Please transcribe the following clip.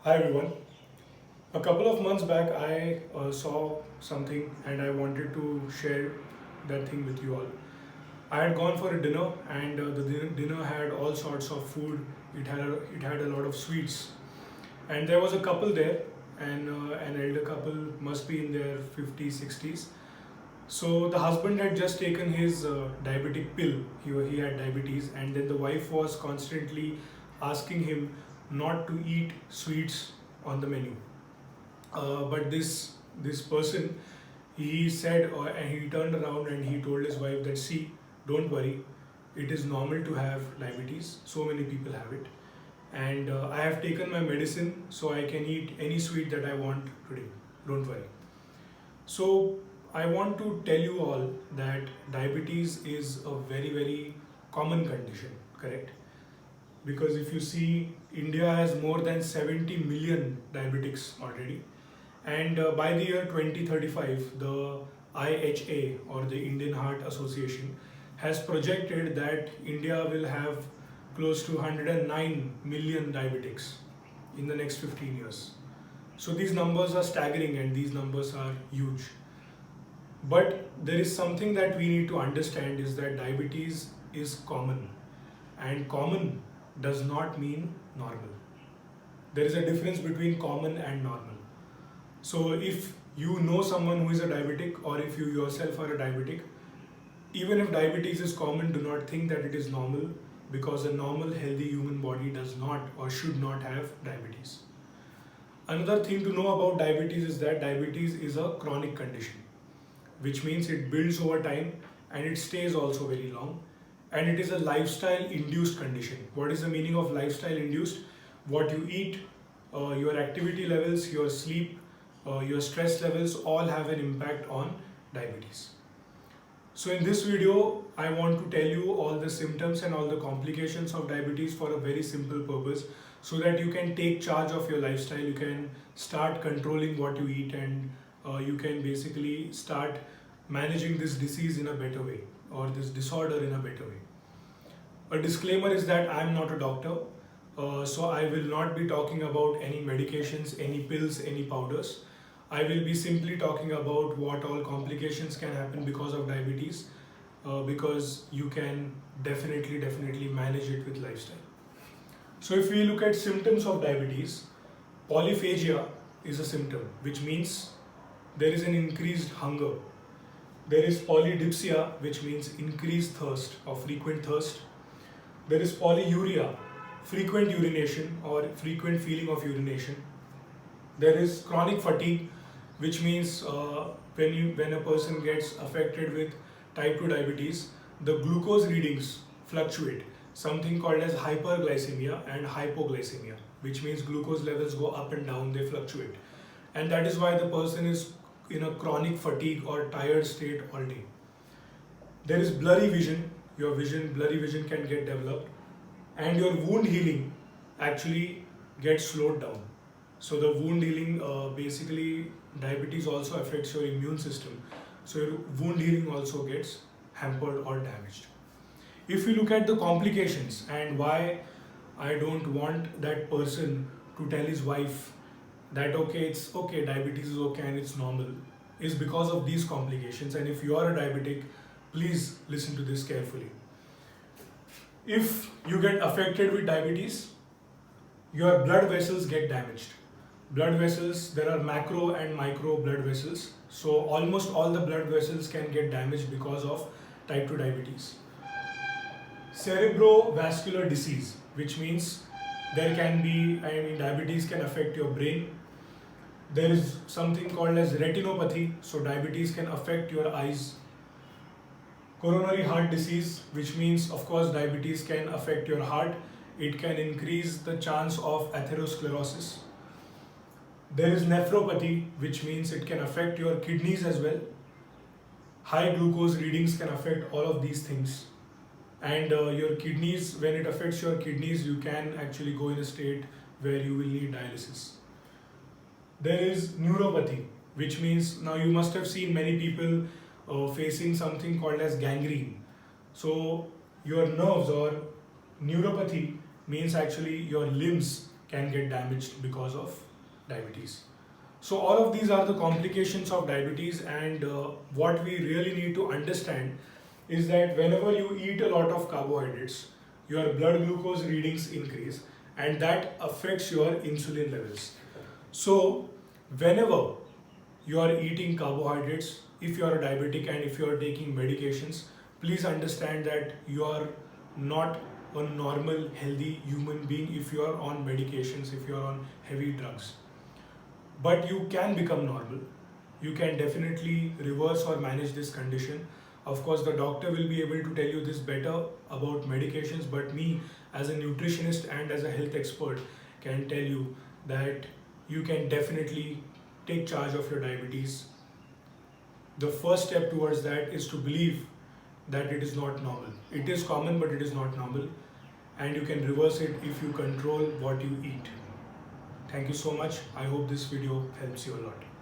Hi everyone. A couple of months back, I saw something and I wanted to share that thing with you all. I had gone for a dinner and the dinner had all sorts of food. It had a lot of sweets, and there was a couple there, and an elder couple must be in their 50s, 60s. So the husband had just taken his diabetic pill. He had diabetes, and then the wife was constantly asking him not to eat sweets on the menu. But this person, he said, and he turned around and he told his wife that, see, don't worry, it is normal to have diabetes. So many people have it, and I have taken my medicine, so I can eat any sweet that I want today. Don't worry. So I want to tell you all that diabetes is a very common condition, correct? Because if you see, India has more than 70 million diabetics already, and by the year 2035, the IHA, or the Indian Heart Association, has projected that India will have close to 109 million diabetics in the next 15 years. So these numbers are staggering and these numbers are huge. But there is something that we need to understand, is that diabetes is common, and common does not mean normal. There is a difference between common and normal. So if you know someone who is a diabetic, or if you yourself are a diabetic, even if diabetes is common, do not think that it is normal, because a normal healthy human body does not or should not have diabetes. Another thing to know about diabetes is that diabetes is a chronic condition, which means it builds over time and it stays also very long. And it is a lifestyle induced condition. What is the meaning of lifestyle induced? What you eat, your activity levels, your sleep, your stress levels all have an impact on diabetes. So in this video, I want to tell you all the symptoms and all the complications of diabetes for a very simple purpose, so that you can take charge of your lifestyle, you can start controlling what you eat, and you can basically start managing this disease in a better way, or this disorder in a better way. A disclaimer is that I am not a doctor, so I will not be talking about any medications, any pills, any powders. I will be simply talking about what all complications can happen because of diabetes, because you can definitely manage it with lifestyle. So if we look at symptoms of diabetes, polyphagia is a symptom, which means there is an increased hunger. There is polydipsia, which means increased thirst or frequent thirst. There is polyuria, frequent urination or frequent feeling of urination. There is chronic fatigue, which means when a person gets affected with type 2 diabetes, the glucose readings fluctuate. Something called as hyperglycemia and hypoglycemia, which means glucose levels go up and down, they fluctuate. And that is why the person is in a chronic fatigue or tired state all day. There is blurry vision. Your blurry vision can get developed, and your wound healing actually gets slowed down. So the wound healing, basically diabetes also affects your immune system. So your wound healing also gets hampered or damaged. If you look at the complications and why I don't want that person to tell his wife that okay, it's okay, diabetes is okay and it's normal, is because of these complications. And if you are a diabetic, please listen to this carefully. If you get affected with diabetes, your blood vessels get damaged. Blood vessels, there are macro and micro blood vessels. So almost all the blood vessels can get damaged because of type 2 diabetes. Cerebrovascular disease, which means there can be, diabetes can affect your brain. There is something called as retinopathy, so diabetes can affect your eyes. Coronary heart disease, which means of course diabetes can affect your heart. It can increase the chance of atherosclerosis. There is nephropathy, which means it can affect your kidneys as well. High glucose readings can affect all of these things. And your kidneys, when it affects your kidneys, you can actually go in a state where you will need dialysis. There is neuropathy, which means now you must have seen many people facing something called as gangrene. So your nerves, or neuropathy means actually your limbs can get damaged because of diabetes. So all of these are the complications of diabetes, and what we really need to understand is that whenever you eat a lot of carbohydrates, your blood glucose readings increase, and that affects your insulin levels. So whenever you are eating carbohydrates, if you are a diabetic and if you are taking medications, please understand that you are not a normal healthy human being if you are on medications, if you are on heavy drugs. But you can become normal. You can definitely reverse or manage this condition. Of course, the doctor will be able to tell you this better about medications, but me as a nutritionist and as a health expert can tell you that you can definitely take charge of your diabetes. The first step towards that is to believe that it is not normal. It is common, but it is not normal, and you can reverse it if you control what you eat. Thank you so much. I hope this video helps you a lot.